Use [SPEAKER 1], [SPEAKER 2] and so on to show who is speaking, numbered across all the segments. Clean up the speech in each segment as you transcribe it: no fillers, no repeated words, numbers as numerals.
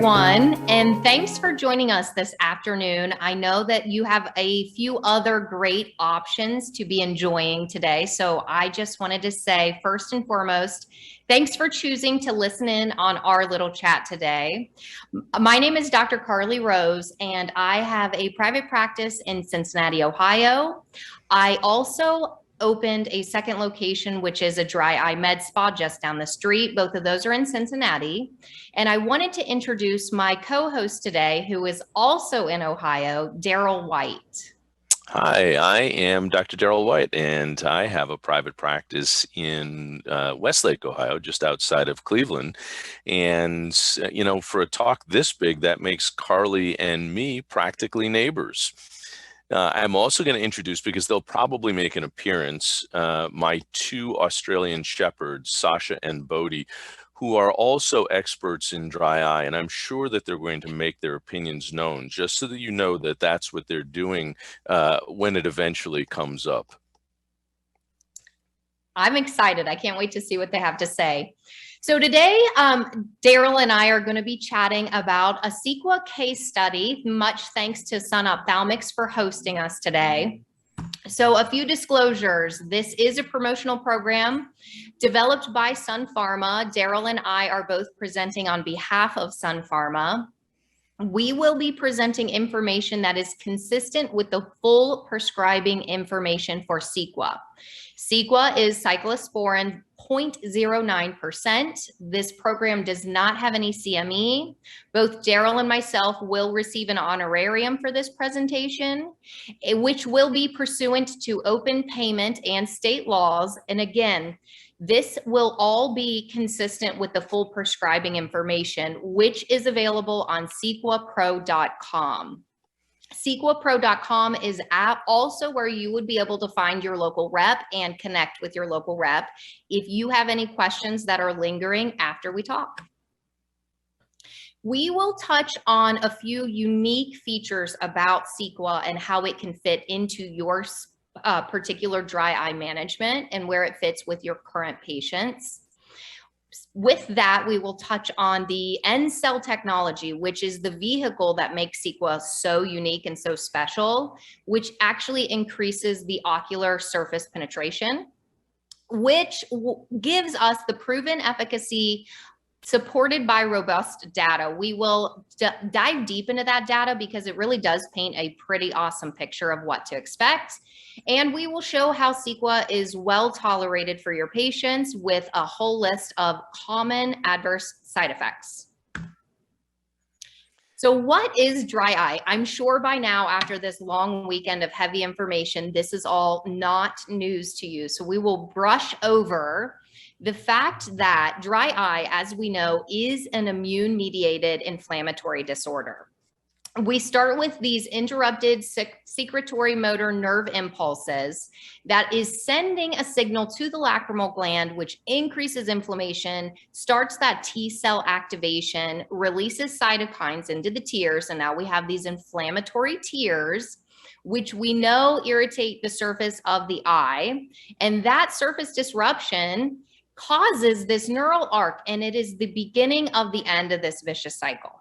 [SPEAKER 1] everyone, and thanks for joining us this afternoon. I know that you have a few other great options to be enjoying today, so I just wanted to say, first and foremost, thanks for choosing to listen in on our little chat today. My name is Dr. Carly Rose, and I have a private practice in Cincinnati, Ohio. I also opened a second location, which is a dry eye med spa just down the street. Both of those are in Cincinnati. And I wanted to introduce my co-host today, who is also in Ohio, Darrell White.
[SPEAKER 2] Hi, I am Dr. Darrell White, and I have a private practice in Westlake, Ohio, just outside of Cleveland. And, you know, for a talk this big, that makes Carly and me practically neighbors. I'm also going to introduce, because they'll probably make an appearance, my two Australian shepherds, Sasha and Bodhi, who are also experts in dry eye, and I'm sure that they're going to make their opinions known, just so that you know that that's what they're doing when it eventually comes up.
[SPEAKER 1] I'm excited. I can't wait to see what they have to say. So today, Darrell and I are going to be chatting about a CEQUA case study, much thanks to Sun Ophthalmics for hosting us today. So a few disclosures. This is a promotional program developed by Sun Pharma. Darrell and I are both presenting on behalf of Sun Pharma. We will be presenting information that is consistent with the full prescribing information for CEQUA. CEQUA is cyclosporine 0.09%. This program does not have any CME. Both Darrell and myself will receive an honorarium for this presentation, which will be pursuant to open payment and state laws. And again, this will all be consistent with the full prescribing information, which is available on CEQUAPro.com. CEQUAPro.com is also where you would be able to find your local rep and connect with your local rep if you have any questions that are lingering after we talk. We will touch on a few unique features about CEQUA and how it can fit into your particular dry eye management and where it fits with your current patients. With that, we will touch on the N-cell technology, which is the vehicle that makes CEQUA so unique and so special, which actually increases the ocular surface penetration, which gives us the proven efficacy supported by robust data. We will dive deep into that data because it really does paint a pretty awesome picture of what to expect. And we will show how CEQUA is well tolerated for your patients with a whole list of common adverse side effects. So what is dry eye? I'm sure by now, after this long weekend of heavy information, this is all not news to you. So we will brush over the fact that dry eye, as we know, is an immune-mediated inflammatory disorder. We start with these interrupted secretory motor nerve impulses that is sending a signal to the lacrimal gland, which increases inflammation, starts that T cell activation, releases cytokines into the tears, and now we have these inflammatory tears, which we know irritate the surface of the eye, and that surface disruption causes this neural arc, and it is the beginning of the end of this vicious cycle.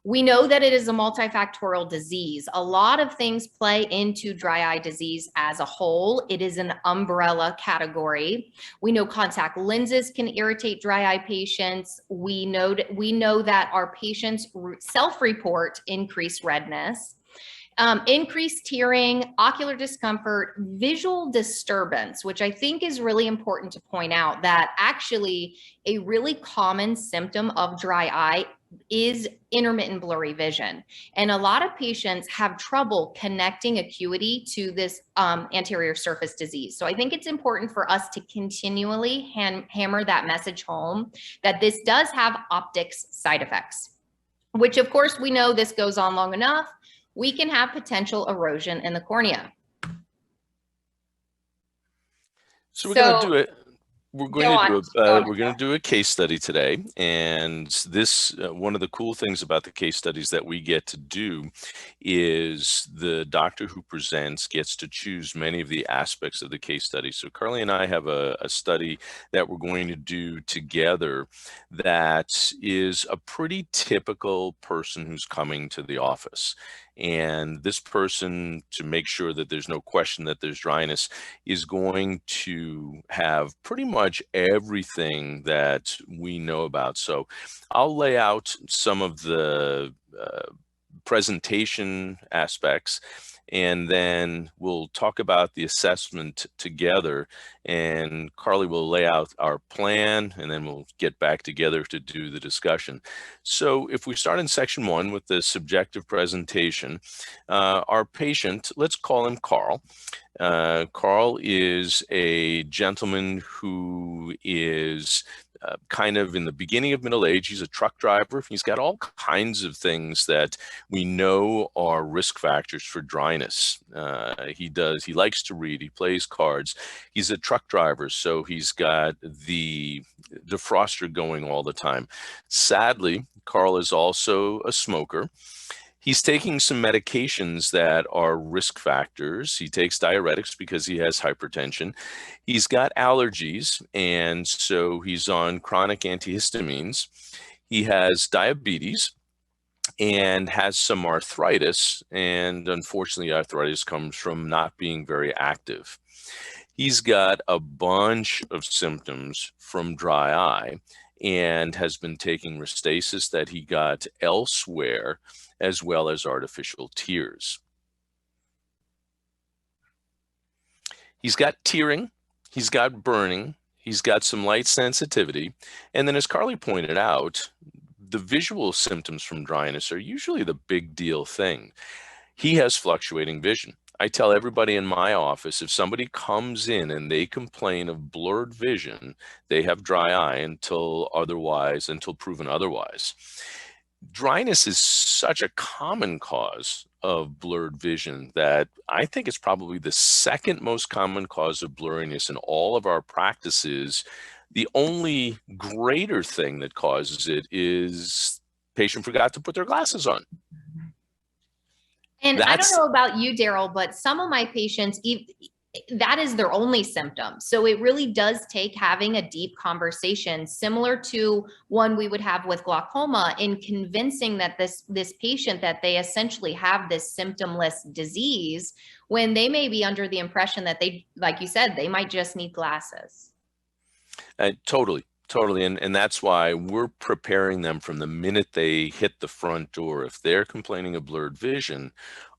[SPEAKER 1] We know that it is a multifactorial disease. A lot of things play into dry eye disease as a whole. It is an umbrella category. We know contact lenses can irritate dry eye patients. We know that our patients self-report increased redness. Increased tearing, ocular discomfort, visual disturbance, which I think is really important to point out that actually a really common symptom of dry eye is intermittent blurry vision. And a lot of patients have trouble connecting acuity to this anterior surface disease. So I think it's important for us to continually hammer that message home that this does have optics side effects, which of course we know this goes on long enough. We can have potential erosion in the cornea.
[SPEAKER 2] So we're going to do it. We're
[SPEAKER 1] Go
[SPEAKER 2] going to
[SPEAKER 1] on.
[SPEAKER 2] do
[SPEAKER 1] Go
[SPEAKER 2] a
[SPEAKER 1] on.
[SPEAKER 2] we're going to do a case study today, and this one of the cool things about the case studies that we get to do is the doctor who presents gets to choose many of the aspects of the case study. So Carly and I have a study that we're going to do together that is a pretty typical person who's coming to the office. And this person, to make sure that there's no question that there's dryness, is going to have pretty much everything that we know about. So I'll lay out some of the presentation aspects, and then we'll talk about the assessment together, and Carly will lay out our plan, and then we'll get back together to do the discussion. So if we start in section 1 with the subjective presentation, our patient, let's call him Carl. Carl is a gentleman who is kind of in the beginning of middle age. He's a truck driver. He's got all kinds of things that we know are risk factors for dryness. He likes to read, he plays cards. He's a truck driver, so he's got the defroster going all the time. Sadly, Carl is also a smoker. He's taking some medications that are risk factors. He takes diuretics because he has hypertension. He's got allergies, and so he's on chronic antihistamines. He has diabetes and has some arthritis, and unfortunately, arthritis comes from not being very active. He's got a bunch of symptoms from dry eye and has been taking Restasis that he got elsewhere, as well as artificial tears. He's got tearing, he's got burning, he's got some light sensitivity, and then as Carly pointed out, the visual symptoms from dryness are usually the big deal thing. He has fluctuating vision. I tell everybody in my office, if somebody comes in and they complain of blurred vision, they have dry eye until proven otherwise. Dryness is such a common cause of blurred vision that I think it's probably the second most common cause of blurriness in all of our practices. The only greater thing that causes it is patient forgot to put their glasses on.
[SPEAKER 1] And I don't know about you, Darrell, but some of my patients, that is their only symptom. So it really does take having a deep conversation, similar to one we would have with glaucoma, in convincing that this patient that they essentially have this symptomless disease, when they may be under the impression that they, like you said, they might just need glasses.
[SPEAKER 2] Totally. And that's why we're preparing them from the minute they hit the front door. If they're complaining of blurred vision,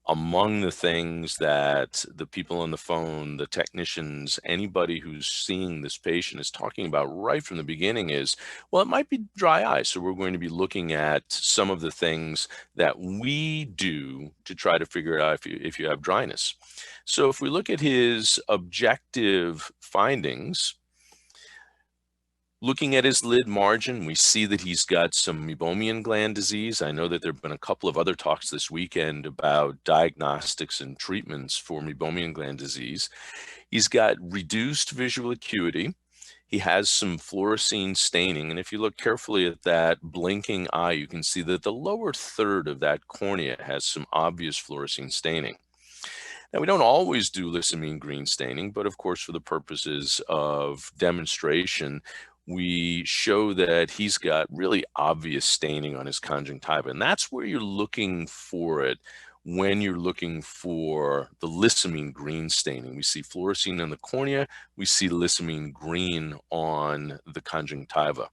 [SPEAKER 2] among the things that the people on the phone, the technicians, anybody who's seeing this patient is talking about right from the beginning is, well, it might be dry eye. So we're going to be looking at some of the things that we do to try to figure out if you have dryness. So if we look at his objective findings, looking at his lid margin, we see that he's got some meibomian gland disease. I know that there have been a couple of other talks this weekend about diagnostics and treatments for meibomian gland disease. He's got reduced visual acuity. He has some fluorescein staining. And if you look carefully at that blinking eye, you can see that the lower third of that cornea has some obvious fluorescein staining. Now, we don't always do lissamine green staining, but of course, for the purposes of demonstration, we show that he's got really obvious staining on his conjunctiva. And that's where you're looking for it when you're looking for the lissamine green staining. We see fluorescein on the cornea, we see lissamine green on the conjunctiva.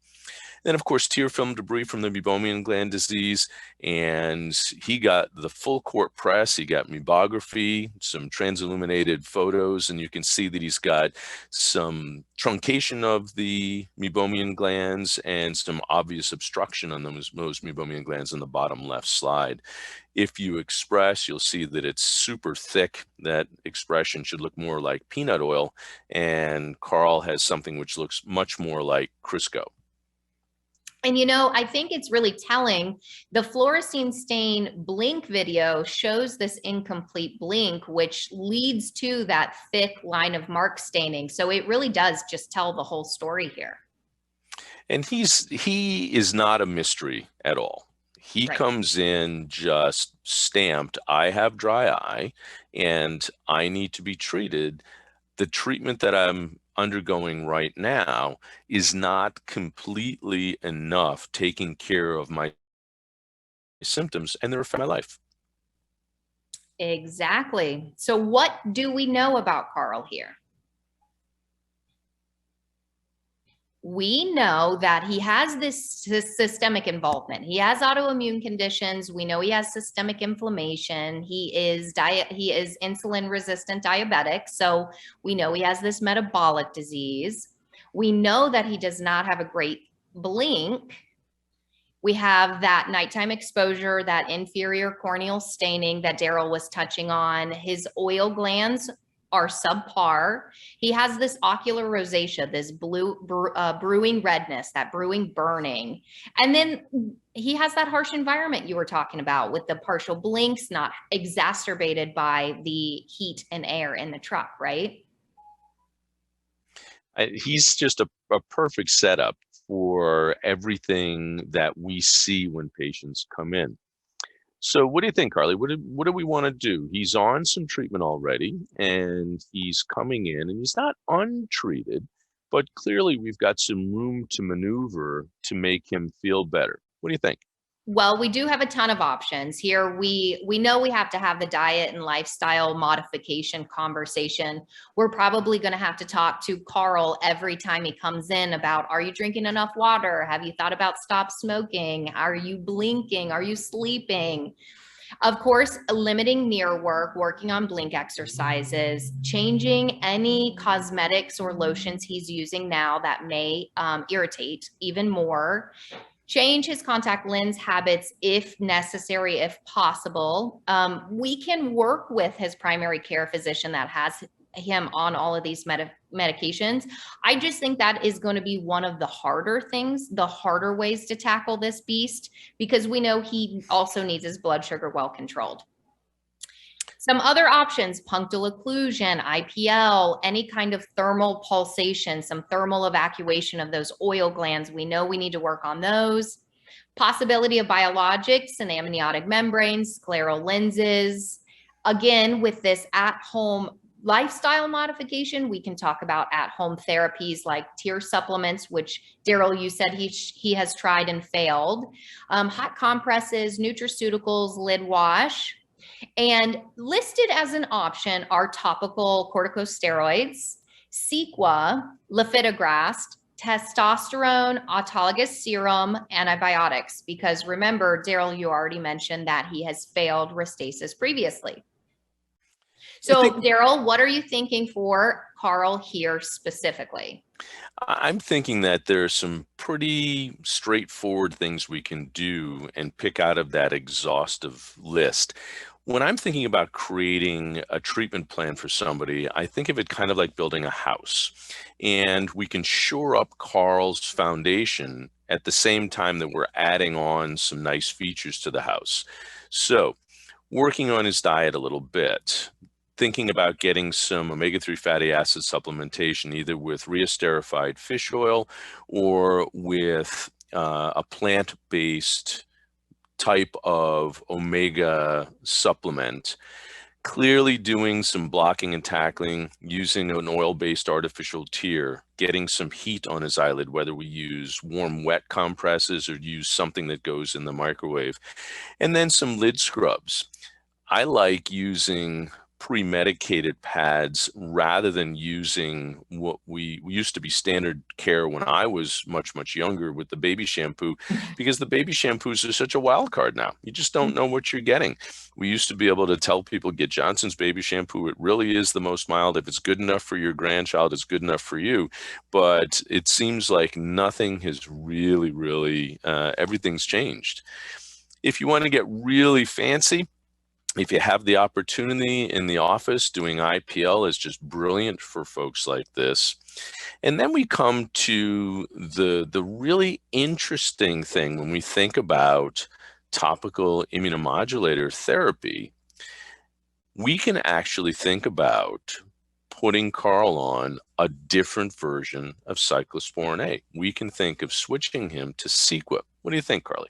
[SPEAKER 2] Then, of course, tear film debris from the meibomian gland disease, and he got the full court press. He got meibography, some transilluminated photos, and you can see that he's got some truncation of the meibomian glands and some obvious obstruction on those meibomian glands in the bottom left slide. If you express, you'll see that it's super thick. That expression should look more like peanut oil, and Carl has something which looks much more like Crisco.
[SPEAKER 1] And, I think it's really telling. The fluorescein stain blink video shows this incomplete blink, which leads to that thick line of mark staining. So it really does just tell the whole story here.
[SPEAKER 2] And he is not a mystery at all. He
[SPEAKER 1] Right.
[SPEAKER 2] comes in just stamped, I have dry eye and I need to be treated. The treatment that I'm undergoing right now is not completely enough taking care of my symptoms and the rest of my life.
[SPEAKER 1] Exactly. So what do we know about Carl here? We know that he has this systemic involvement. He has autoimmune conditions. We know he has systemic inflammation. He is insulin resistant diabetic. So we know he has this metabolic disease. We know that he does not have a great blink. We have that nighttime exposure, that inferior corneal staining that Darrell was touching on. His oil glands are subpar. He has this ocular rosacea, this brewing redness, that brewing burning. And then he has that harsh environment you were talking about with the partial blinks not exacerbated by the heat and air in the truck, right?
[SPEAKER 2] He's just a perfect setup for everything that we see when patients come in. So what do you think, Carly? What do we want to do? He's on some treatment already, and he's coming in, and he's not untreated, but clearly we've got some room to maneuver to make him feel better. What do you think?
[SPEAKER 1] Well, we do have a ton of options here. We know we have to have the diet and lifestyle modification conversation. We're probably going to have to talk to Carl every time he comes in about, are you drinking enough water? Have you thought about stop smoking? Are you blinking? Are you sleeping? Of course, limiting near work, working on blink exercises, changing any cosmetics or lotions he's using now that may irritate even more. Change his contact lens habits if necessary, if possible. We can work with his primary care physician that has him on all of these medications. I just think that is going to be one of the harder things, the harder ways to tackle this beast, because we know he also needs his blood sugar well controlled. Some other options, punctal occlusion, IPL, any kind of thermal pulsation, some thermal evacuation of those oil glands. We know we need to work on those. Possibility of biologics and amniotic membranes, scleral lenses. Again, with this at-home lifestyle modification, we can talk about at-home therapies like tear supplements, which Darrell, you said he has tried and failed. Hot compresses, nutraceuticals, lid wash. And listed as an option are topical corticosteroids, CEQUA, lifitegrast, testosterone, autologous serum, antibiotics. Because remember, Darrell, you already mentioned that he has failed Restasis previously. So Darrell, what are you thinking for Carl here specifically?
[SPEAKER 2] I'm thinking that there are some pretty straightforward things we can do and pick out of that exhaustive list. When I'm thinking about creating a treatment plan for somebody, I think of it kind of like building a house. And we can shore up Carl's foundation at the same time that we're adding on some nice features to the house. So, working on his diet a little bit, thinking about getting some omega-3 fatty acid supplementation, either with reesterified fish oil or with a plant-based type of omega supplement. Clearly doing some blocking and tackling, using an oil-based artificial tear, getting some heat on his eyelid, whether we use warm wet compresses or use something that goes in the microwave, and then some lid scrubs. I like using pre-medicated pads rather than using what we used to be standard care when I was much younger with the baby shampoo, because the baby shampoos are such a wild card now. You just don't know what you're getting. We used to be able to tell people, get Johnson's baby shampoo. It really is the most mild. If it's good enough for your grandchild, it's good enough for you. But it seems like nothing has really, everything's changed. If you want to get really fancy, If you have the opportunity in the office, doing IPL is just brilliant for folks like this. And then we come to the really interesting thing when we think about topical immunomodulator therapy. We can actually think about putting Carl on a different version of cyclosporin A. We can think of switching him to CEQUA. What do you think, Carly?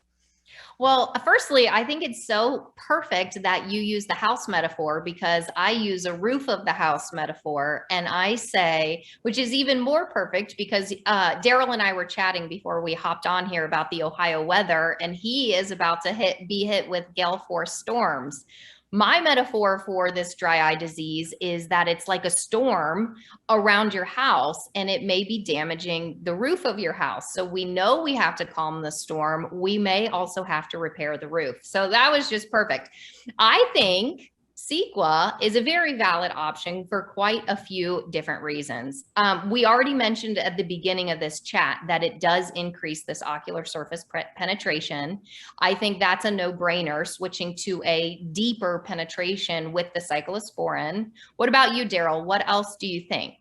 [SPEAKER 1] Well, firstly, I think it's so perfect that you use the house metaphor, because I use a roof of the house metaphor, and I say, which is even more perfect because Darrell and I were chatting before we hopped on here about the Ohio weather, and he is about to be hit with gale force storms. My metaphor for this dry eye disease is that it's like a storm around your house, and it may be damaging the roof of your house. So we know we have to calm the storm. We may also have to repair the roof. So that was just perfect. I think CEQUA is a very valid option for quite a few different reasons. We already mentioned at the beginning of this chat that it does increase this ocular surface penetration. I think that's a no-brainer, switching to a deeper penetration with the cyclosporine. What about you, Darrell? What else do you think?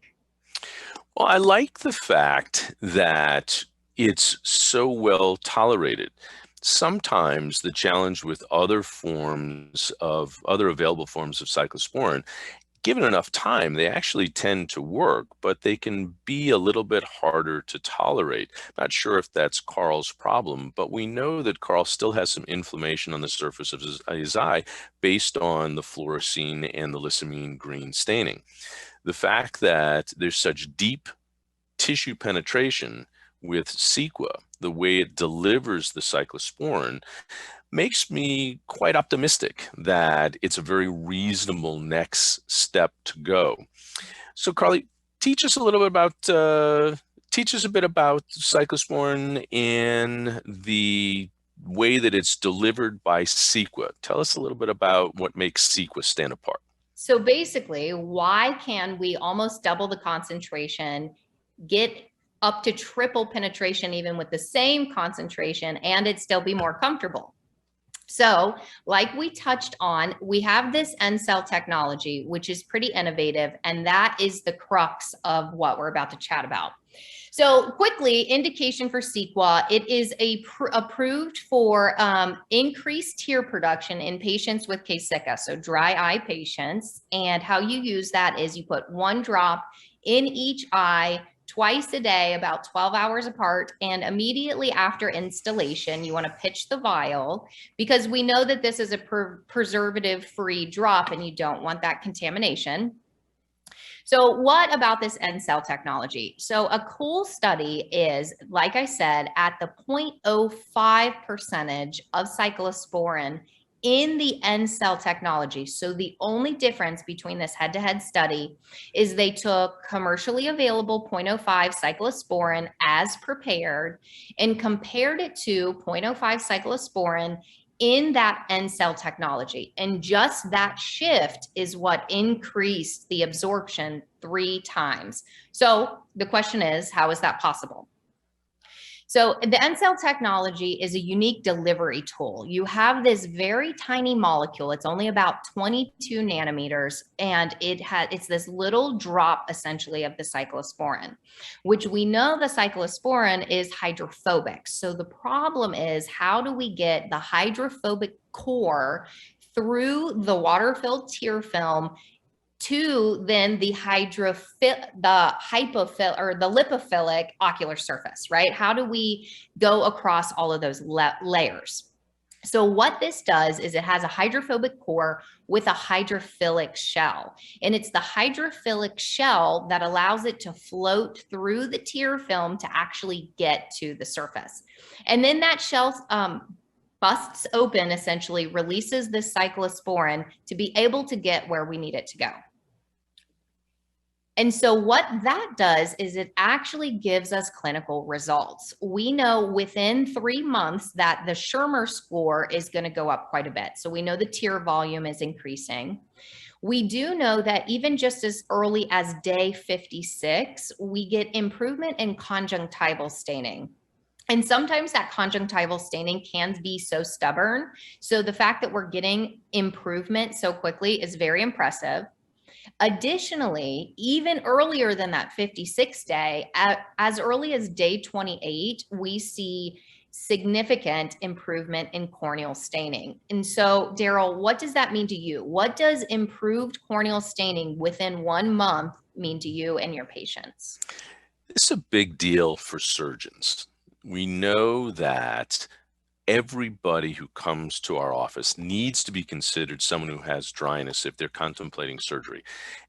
[SPEAKER 2] Well, I like the fact that it's so well tolerated. Sometimes the challenge with other available forms of cyclosporin, given enough time, they actually tend to work, but they can be a little bit harder to tolerate. Not sure if that's Carl's problem, but we know that Carl still has some inflammation on the surface of his eye based on the fluorescein and the lissamine green staining. The fact that there's such deep tissue penetration with CEQUA, the way it delivers the cyclosporin, makes me quite optimistic that it's a very reasonable next step to go. So, Carly, teach us a bit about cyclosporin and the way that it's delivered by CEQUA. Tell us a little bit about what makes CEQUA stand apart.
[SPEAKER 1] So basically, why can we almost double the concentration, get up to triple penetration even with the same concentration, and it still be more comfortable? So like we touched on, we have this N-cell technology, which is pretty innovative, and that is the crux of what we're about to chat about. So quickly, indication for CEQUA, it is approved for increased tear production in patients with CEQUA, so dry eye patients. And how you use that is you put 1 drop in each eye twice a day, about 12 hours apart, and immediately after installation, you want to pitch the vial, because we know that this is a preservative-free drop and you don't want that contamination. So what about this N-cell technology? So a cool study is, like I said, at the 0.05% of cyclosporin in the N-cell technology. So the only difference between this head-to-head study is they took commercially available 0.05 cyclosporin as prepared and compared it to 0.05 cyclosporin in that N-cell technology. And just that shift is what increased the absorption 3 times. So the question is, how is that possible? So the N-cell technology is a unique delivery tool. You have this very tiny molecule. It's only about 22 nanometers, and it's this little drop essentially of the cyclosporin, which we know the cyclosporin is hydrophobic. So the problem is, how do we get the hydrophobic core through the water-filled tear film to then the lipophilic ocular surface, right? How do we go across all of those layers? So what this does is it has a hydrophobic core with a hydrophilic shell. And it's the hydrophilic shell that allows it to float through the tear film to actually get to the surface. And then that shell busts open, essentially releases this cyclosporin to be able to get where we need it to go. And so what that does is it actually gives us clinical results. We know within 3 months that the Schirmer score is going to go up quite a bit. So we know the tear volume is increasing. We do know that even just as early as day 56, we get improvement in conjunctival staining. And sometimes that conjunctival staining can be so stubborn. So the fact that we're getting improvement so quickly is very impressive. Additionally, even earlier than that 56 day, as early as day 28, we see significant improvement in corneal staining. And so, Darrell, what does that mean to you? What does improved corneal staining within 1 month mean to you and your patients?
[SPEAKER 2] It's a big deal for surgeons. We know that everybody who comes to our office needs to be considered someone who has dryness if they're contemplating surgery.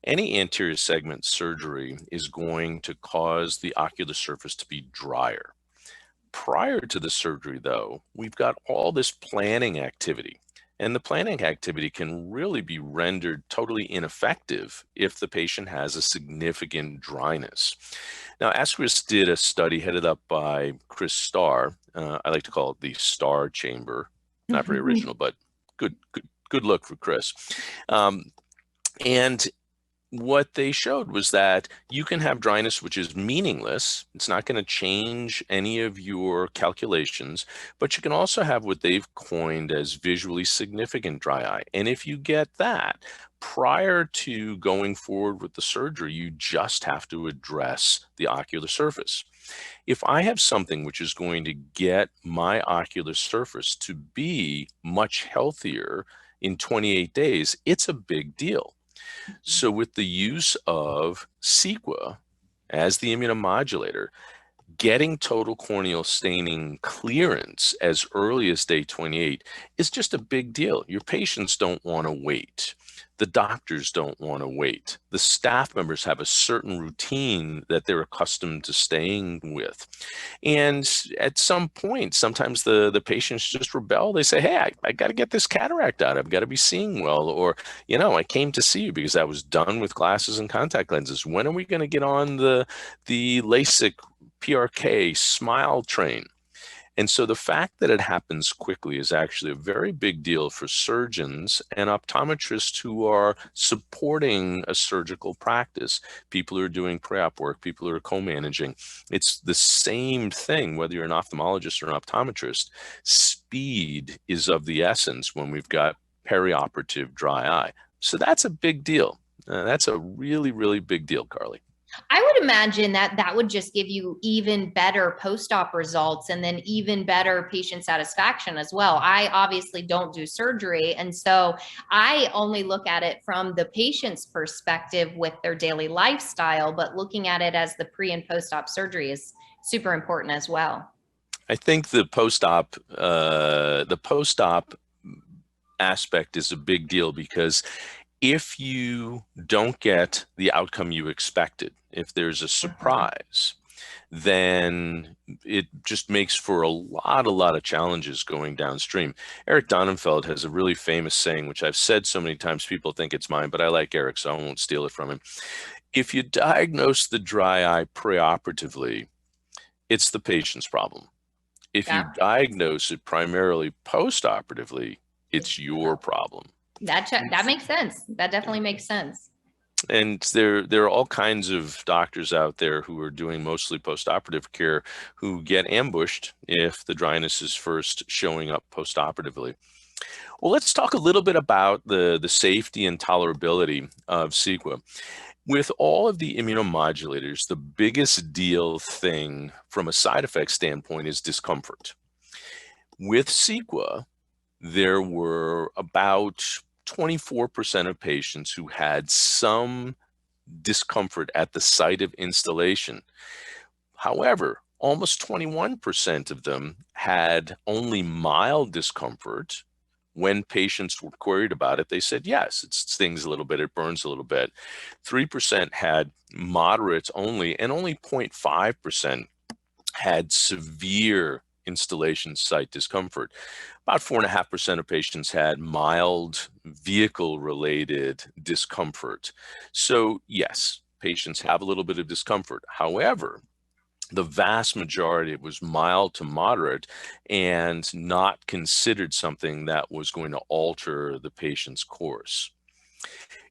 [SPEAKER 2] Any anterior segment surgery is going to cause the ocular surface to be drier. Prior to the surgery, though, we've got all this planning activity. And the planning activity can really be rendered totally ineffective if the patient has a significant dryness. Now, Asquith did a study headed up by Chris Starr. I like to call it the Starr Chamber. Not very original, but good look for Chris. And what they showed was that you can have dryness which is meaningless. It's not going to change any of your calculations, but you can also have what they've coined as visually significant dry eye. And if you get that, prior to going forward with the surgery, you just have to address the ocular surface. If I have something which is going to get my ocular surface to be much healthier in 28 days, it's a big deal. So with the use of CEQUA as the immunomodulator, getting total corneal staining clearance as early as day 28 is just a big deal. Your patients don't want to wait. The doctors don't want to wait. The staff members have a certain routine that they're accustomed to staying with. And at some point, sometimes the patients just rebel. They say, hey, I got to get this cataract out. I've got to be seeing well. Or, I came to see you because I was done with glasses and contact lenses. When are we going to get on the LASIK PRK smile train? And so the fact that it happens quickly is actually a very big deal for surgeons and optometrists who are supporting a surgical practice, people who are doing pre-op work, people who are co-managing. It's the same thing, whether you're an ophthalmologist or an optometrist. Speed is of the essence when we've got perioperative dry eye. So that's a big deal. That's a really, really big deal, Carly.
[SPEAKER 1] I would imagine that that would just give you even better post-op results and then even better patient satisfaction as well. I obviously don't do surgery, and so I only look at it from the patient's perspective with their daily lifestyle, but looking at it as the pre and post-op surgery is super important as well.
[SPEAKER 2] I think the post-op aspect is a big deal because if you don't get the outcome you expected, if there's a surprise, then it just makes for a lot of challenges going downstream. Eric Donenfeld has a really famous saying, which I've said so many times, people think it's mine, but I like Eric, so I won't steal it from him. If you diagnose the dry eye preoperatively, it's the patient's problem. If you diagnose it primarily postoperatively, it's your problem.
[SPEAKER 1] That makes sense. That definitely makes sense.
[SPEAKER 2] And there are all kinds of doctors out there who are doing mostly postoperative care who get ambushed if the dryness is first showing up postoperatively. Well, let's talk a little bit about the safety and tolerability of CEQUA. With all of the immunomodulators, the biggest deal thing from a side effect standpoint is discomfort. With CEQUA, there were about 24% of patients who had some discomfort at the site of installation. However, almost 21% of them had only mild discomfort. When patients were queried about it, they said, yes, it stings a little bit, it burns a little bit. 3% had moderate only, and only 0.5% had severe installation site discomfort. About 4.5% of patients had mild vehicle-related discomfort. So yes, patients have a little bit of discomfort. However, the vast majority was mild to moderate and not considered something that was going to alter the patient's course.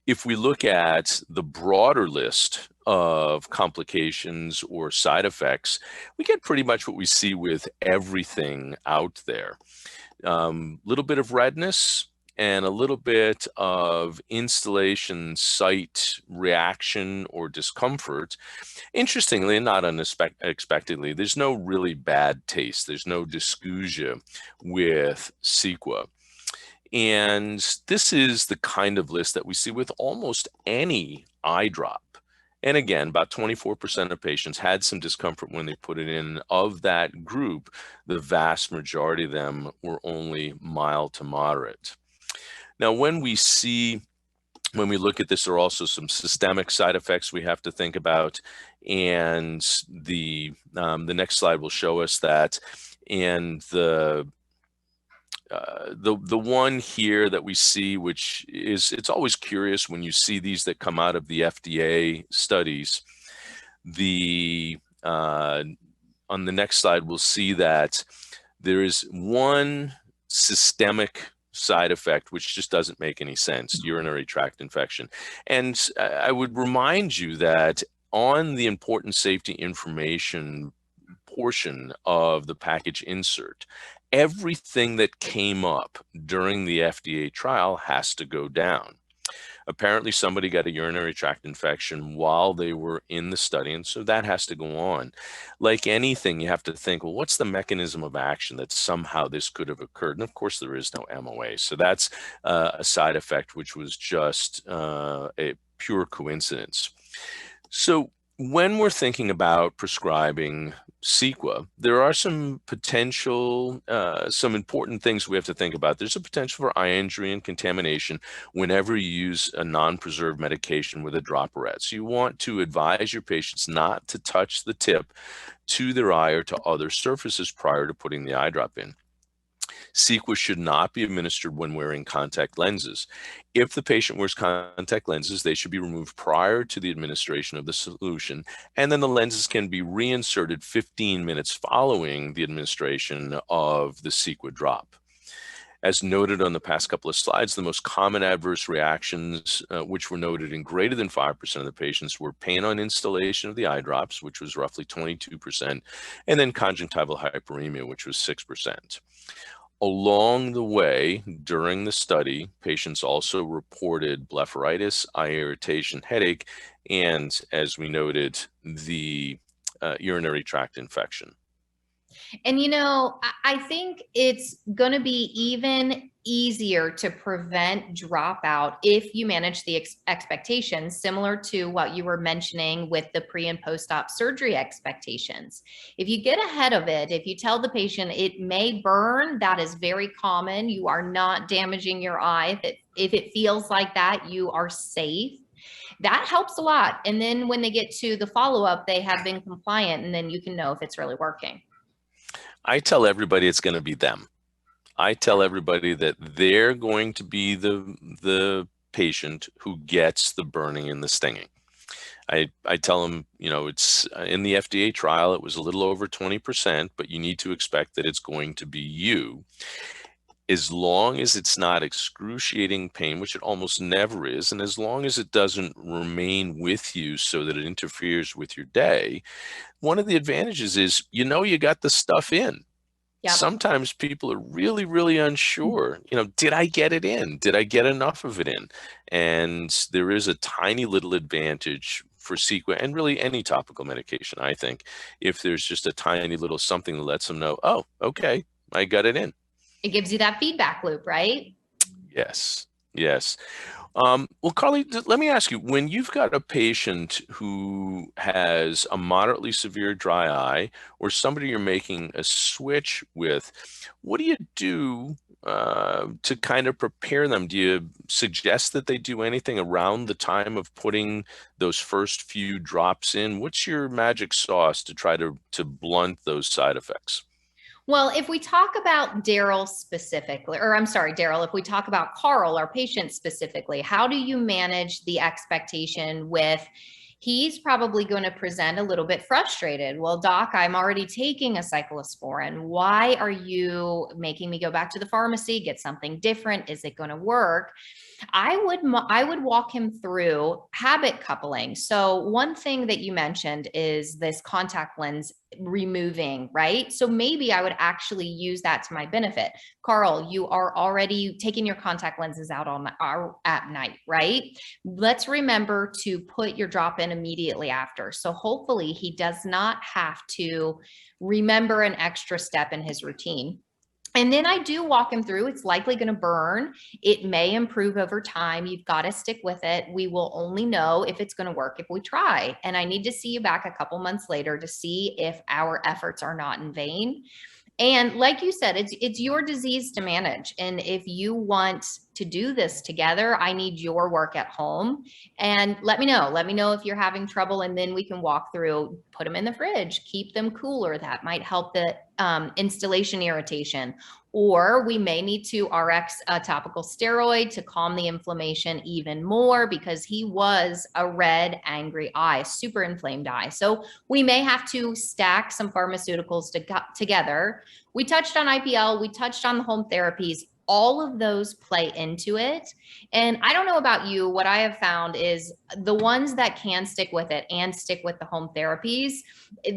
[SPEAKER 2] If we look at the broader list of complications or side effects, we get pretty much what we see with everything out there. Little bit of redness and a little bit of installation site reaction or discomfort. Interestingly, and not unexpectedly, there's no really bad taste. There's no dysgeusia with CEQUA. And this is the kind of list that we see with almost any eye drop. And again, about 24% of patients had some discomfort when they put it in. Of that group, the vast majority of them were only mild to moderate. Now, when we look at this, there are also some systemic side effects we have to think about. And the next slide will show us that. And the one here that we see, which is, it's always curious when you see these that come out of the FDA studies. On the next slide, we'll see that there is one systemic side effect which just doesn't make any sense: urinary tract infection. And I would remind you that on the important safety information portion of the package insert, everything that came up during the FDA trial has to go down. Apparently somebody got a urinary tract infection while they were in the study, and so that has to go on. Like anything, you have to think, well, what's the mechanism of action that somehow this could have occurred? And of course, there is no MOA. So that's a side effect which was just a pure coincidence. So when we're thinking about prescribing CEQUA, there are some potential, some important things we have to think about. There's a potential for eye injury and contamination whenever you use a non-preserved medication with a dropperette. So you want to advise your patients not to touch the tip to their eye or to other surfaces prior to putting the eye drop in. CEQUA should not be administered when wearing contact lenses. If the patient wears contact lenses, they should be removed prior to the administration of the solution, and then the lenses can be reinserted 15 minutes following the administration of the CEQUA drop. As noted on the past couple of slides, the most common adverse reactions, which were noted in greater than 5% of the patients, were pain on installation of the eye drops, which was roughly 22%, and then conjunctival hyperemia, which was 6%. Along the way, during the study, patients also reported blepharitis, eye irritation, headache, and, as we noted, the urinary tract infection.
[SPEAKER 1] And, you know, I think it's going to be even easier to prevent dropout if you manage the expectations, similar to what you were mentioning with the pre and post-op surgery expectations. If you get ahead of it, if you tell the patient it may burn, that is very common. You are not damaging your eye. If it feels like that, you are safe. That helps a lot. And then when they get to the follow-up, they have been compliant, and then you can know if it's really working.
[SPEAKER 2] I tell everybody it's going to be them. I tell everybody that they're going to be the patient who gets the burning and the stinging. I tell them, you know, it's in the FDA trial, it was a little over 20%, but you need to expect that it's going to be you. As long as it's not excruciating pain, which it almost never is, and as long as it doesn't remain with you so that it interferes with your day, one of the advantages is, you know, you got the stuff in. Yep. Sometimes people are really, really unsure, you know, did I get it in? Did I get enough of it in? And there is a tiny little advantage for CEQUA and really any topical medication, I think, if there's just a tiny little something that lets them know, oh, okay, I got it in.
[SPEAKER 1] It gives you that feedback loop, right?
[SPEAKER 2] Yes, yes. Well, Carly, let me ask you, when you've got a patient who has a moderately severe dry eye or somebody you're making a switch with, what do you do to kind of prepare them? Do you suggest that they do anything around the time of putting those first few drops in? What's your magic sauce to try to blunt those side effects?
[SPEAKER 1] Well, if we talk about Darrell specifically, or I'm sorry, Darrell, if we talk about Carl, our patient specifically, how do you manage the expectation with, he's probably going to present a little bit frustrated. Well, doc, I'm already taking a cyclosporin. Why are you making me go back to the pharmacy, get something different? Is it going to work? I would walk him through habit coupling. So one thing that you mentioned is this contact lens removing, right? So maybe I would actually use that to my benefit. Carl, you are already taking your contact lenses out at night, right? Let's remember to put your drop in immediately after. So hopefully he does not have to remember an extra step in his routine. And then I do walk him through. It's likely going to burn. It may improve over time. You've got to stick with it. We will only know if it's going to work if we try. And I need to see you back a couple months later to see if our efforts are not in vain. And like you said, it's your disease to manage. And if you want to do this together, I need your work at home. And let me know. Let me know if you're having trouble, and then we can walk through, put them in the fridge, keep them cooler. That might help the installation irritation. Or we may need to RX a topical steroid to calm the inflammation even more, because he was a red, angry eye, super inflamed eye. So we may have to stack some pharmaceuticals together. We touched on IPL, we touched on the home therapies. All of those play into it. And I don't know about you, what I have found is the ones that can stick with it and stick with the home therapies,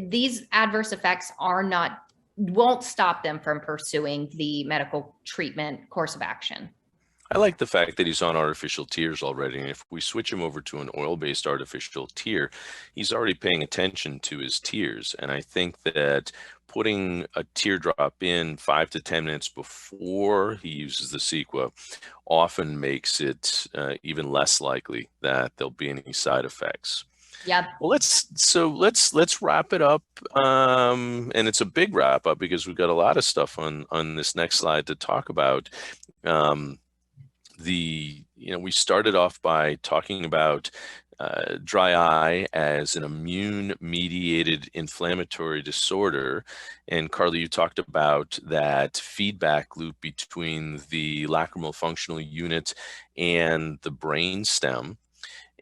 [SPEAKER 1] these adverse effects won't stop them from pursuing the medical treatment course of action.
[SPEAKER 2] I like the fact that he's on artificial tears already. And if we switch him over to an oil-based artificial tear, he's already paying attention to his tears. And I think that putting a teardrop in 5 to 10 minutes before he uses the CEQUA often makes it even less likely that there'll be any side effects.
[SPEAKER 1] Yep.
[SPEAKER 2] Well, let's wrap it up, and it's a big wrap up because we've got a lot of stuff on this next slide to talk about. We started off by talking about dry eye as an immune-mediated inflammatory disorder. And Carly, you talked about that feedback loop between the lacrimal functional unit and the brain stem.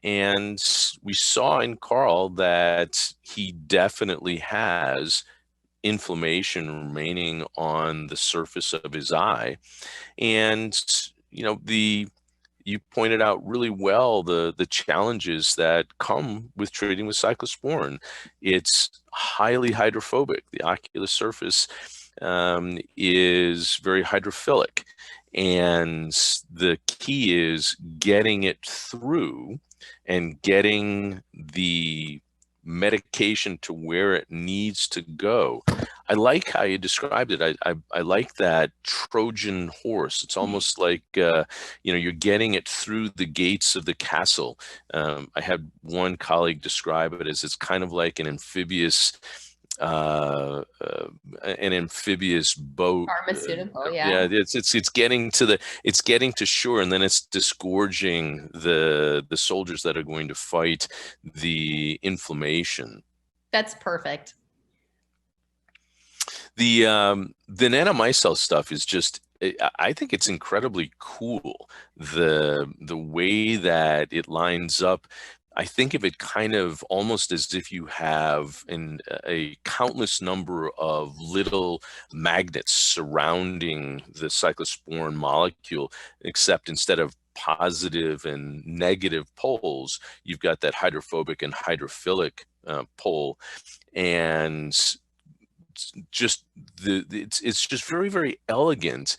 [SPEAKER 2] And we saw in Carl that he definitely has inflammation remaining on the surface of his eye. And you pointed out really well the challenges that come with treating with cyclosporine. It's highly hydrophobic. The ocular surface is very hydrophilic, and the key is getting it through and getting the medication to where it needs to go. I like how you described it. I like that Trojan horse. It's almost like, you're getting it through the gates of the castle. I had one colleague describe it as it's kind of like an amphibious boat.
[SPEAKER 1] Pharmaceutical, yeah.
[SPEAKER 2] Yeah, it's getting to shore, and then it's disgorging the soldiers that are going to fight the inflammation.
[SPEAKER 1] That's perfect.
[SPEAKER 2] The nanomicelle stuff is just, I think it's incredibly cool, the way that it lines up. I think of it kind of almost as if you have a countless number of little magnets surrounding the cyclosporine molecule, except instead of positive and negative poles, you've got that hydrophobic and hydrophilic pole. And it's just very, very elegant.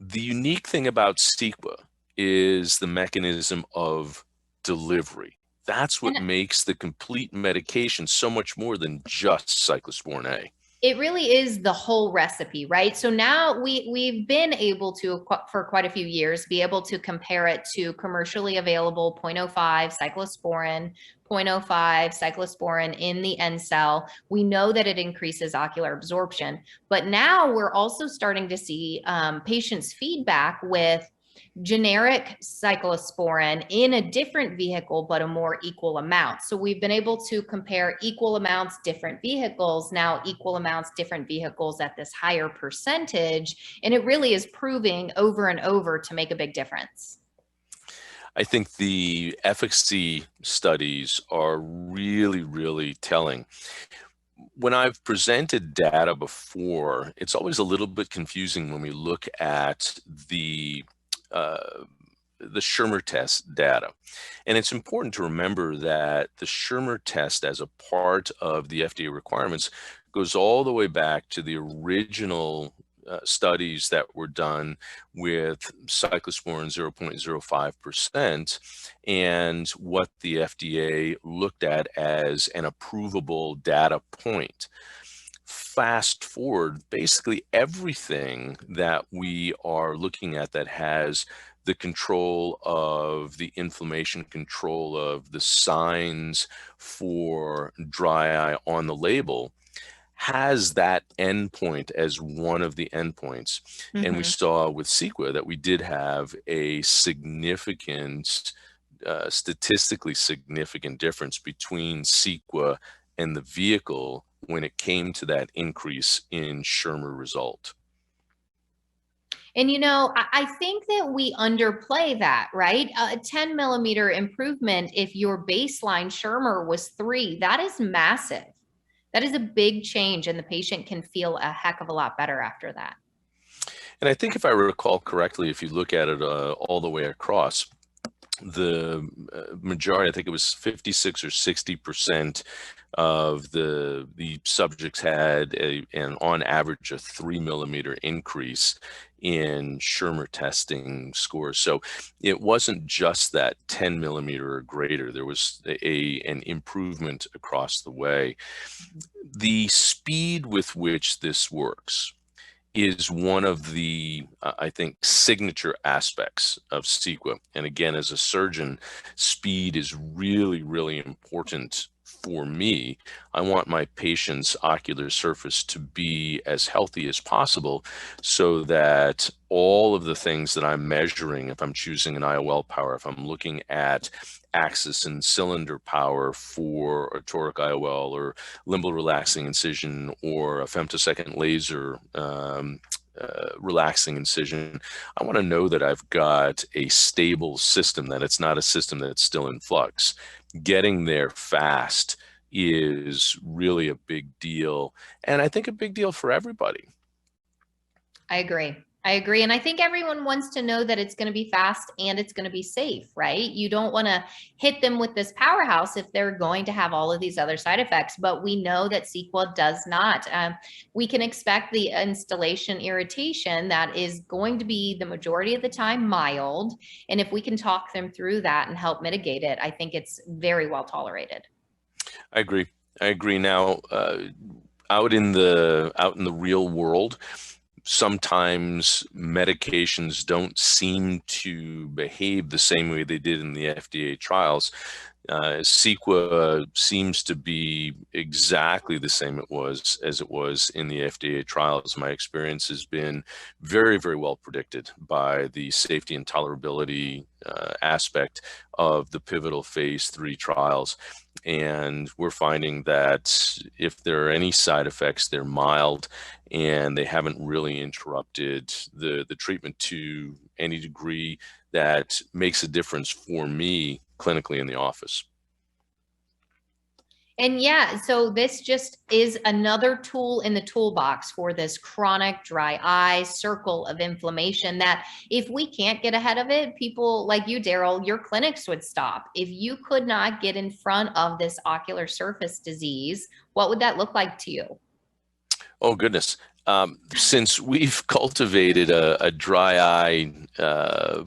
[SPEAKER 2] The unique thing about CEQUA is the mechanism of delivery. That's what makes the complete medication so much more than just cyclosporine A.
[SPEAKER 1] It really is the whole recipe, right? So now we've been able to, for quite a few years, be able to compare it to commercially available 0.05 cyclosporine, 0.05 cyclosporine in the end cell. We know that it increases ocular absorption, but now we're also starting to see patients' feedback with generic cyclosporine in a different vehicle, but a more equal amount. So we've been able to compare equal amounts, different vehicles, now equal amounts, different vehicles at this higher percentage. And it really is proving over and over to make a big difference.
[SPEAKER 2] I think the efficacy studies are really, really telling. When I've presented data before, it's always a little bit confusing when we look at uh, the Schirmer test data. And it's important to remember that the Schirmer test as a part of the FDA requirements goes all the way back to the original studies that were done with cyclosporine 0.05% and what the FDA looked at as an approvable data point. Fast forward, basically everything that we are looking at that has the control of the inflammation, control of the signs for dry eye on the label has that endpoint as one of the endpoints. And we
[SPEAKER 1] Mm-hmm.
[SPEAKER 2] saw with CEQUA that we did have a significant, statistically significant difference between CEQUA and the vehicle when it came to that increase in Schirmer result.
[SPEAKER 1] And I think that we underplay that, right? A 10 millimeter improvement, if your baseline Schirmer was 3, that is massive. That is a big change, and the patient can feel a heck of a lot better after that.
[SPEAKER 2] And I think if I recall correctly, if you look at it all the way across, the majority, I think it was 56 or 60% of the subjects had an on average a 3 millimeter increase in Schirmer testing scores. So it wasn't just that 10 millimeter or greater. There was an improvement across the way. The speed with which this works is one of the, I think, signature aspects of CEQUA. And again, as a surgeon, speed is really, really important for me. I want my patient's ocular surface to be as healthy as possible so that all of the things that I'm measuring, if I'm choosing an IOL power, if I'm looking at axis and cylinder power for a toric IOL or limbal relaxing incision or a femtosecond laser relaxing incision, I want to know that I've got a stable system, that it's not a system that's still in flux. Getting there fast is really a big deal, and I think a big deal for everybody.
[SPEAKER 1] I agree. I agree. And I think everyone wants to know that it's going to be fast and it's going to be safe, right? You don't want to hit them with this powerhouse if they're going to have all of these other side effects, but we know that CEQUA does not. We can expect the installation irritation that is going to be the majority of the time mild. And if we can talk them through that and help mitigate it, I think it's very well tolerated.
[SPEAKER 2] I agree. I agree. Now, out in the real world, sometimes medications don't seem to behave the same way they did in the FDA trials. CEQUA seems to be exactly the same as it was in the FDA trials. My experience has been very, very well predicted by the safety and tolerability aspect of the pivotal phase 3 trials. And we're finding that if there are any side effects, they're mild and they haven't really interrupted the treatment to any degree that makes a difference for me clinically in the office.
[SPEAKER 1] And yeah, so this just is another tool in the toolbox for this chronic dry eye circle of inflammation that if we can't get ahead of it, people like you, Darrell, your clinics would stop. If you could not get in front of this ocular surface disease, what would that look like to you?
[SPEAKER 2] Oh, goodness. Since we've cultivated a dry eye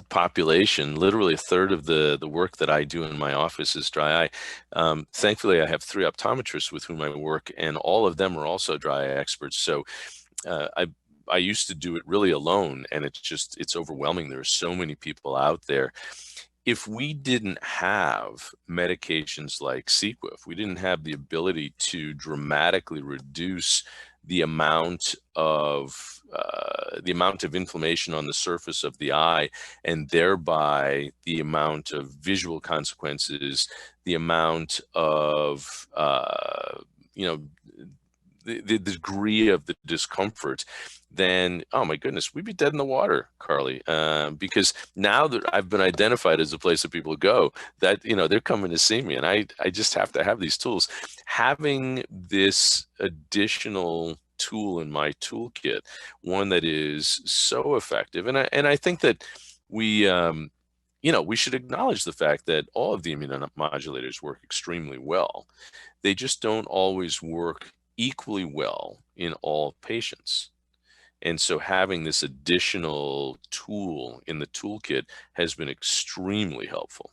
[SPEAKER 2] population, literally a third of the work that I do in my office is dry eye. Thankfully, I have 3 optometrists with whom I work, and all of them are also dry eye experts. So I used to do it really alone, and it's overwhelming. There are so many people out there. If we didn't have medications like CEQUA, if we didn't have the ability to dramatically reduce the amount of inflammation on the surface of the eye, and thereby the amount of visual consequences, the amount of the degree of the discomfort, then, oh my goodness, we'd be dead in the water, Carly. Because now that I've been identified as a place that people go, that, they're coming to see me, and I just have to have these tools. Having this additional tool in my toolkit, one that is so effective, and I think that we we should acknowledge the fact that all of the immunomodulators work extremely well. They just don't always work equally well in all patients. And so having this additional tool in the toolkit has been extremely helpful.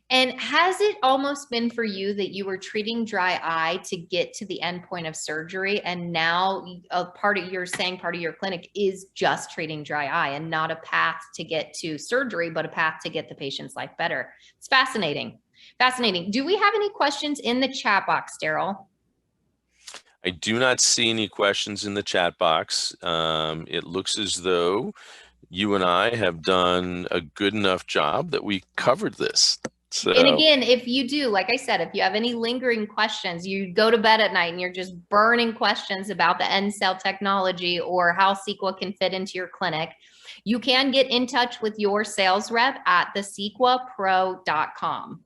[SPEAKER 1] And has it almost been for you that you were treating dry eye to get to the end point of surgery, and now you're saying part of your clinic is just treating dry eye and not a path to get to surgery, but a path to get the patient's life better? It's fascinating. Fascinating. Do we have any questions in the chat box, Darrell?
[SPEAKER 2] I do not see any questions in the chat box. It looks as though you and I have done a good enough job that we covered this. So,
[SPEAKER 1] and again, if you do, like I said, if you have any lingering questions, you go to bed at night and you're just burning questions about the end cell technology or how CEQUA can fit into your clinic, you can get in touch with your sales rep at thesequapro.com.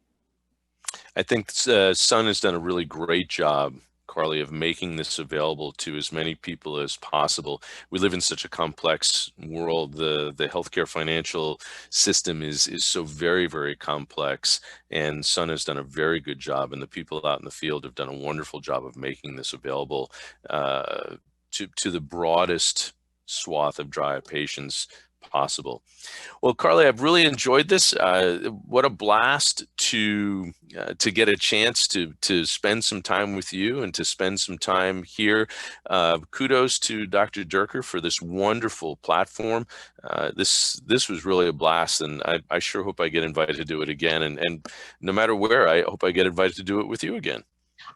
[SPEAKER 2] I think Sun has done a really great job, Carly, of making this available to as many people as possible. We live in such a complex world. The healthcare financial system is so very, very complex, and Sun has done a very good job, and the people out in the field have done a wonderful job of making this available to the broadest swath of dry eye patients possible. Well, Carly, I've really enjoyed this. What a blast to get a chance to spend some time with you and to spend some time here. Kudos to Dr. Durker for this wonderful platform. This was really a blast, and I sure hope I get invited to do it again. And no matter where, I hope I get invited to do it with you again.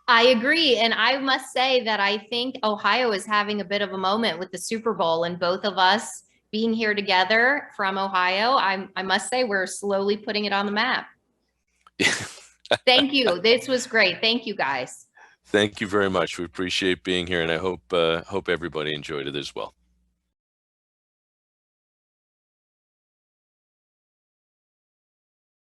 [SPEAKER 1] I agree. And I must say that I think Ohio is having a bit of a moment with the Super Bowl, and both of us being here together from Ohio, I must say we're slowly putting it on the map. Thank you. This was great. Thank you, guys.
[SPEAKER 2] Thank you very much. We appreciate being here, and I hope everybody enjoyed it as well.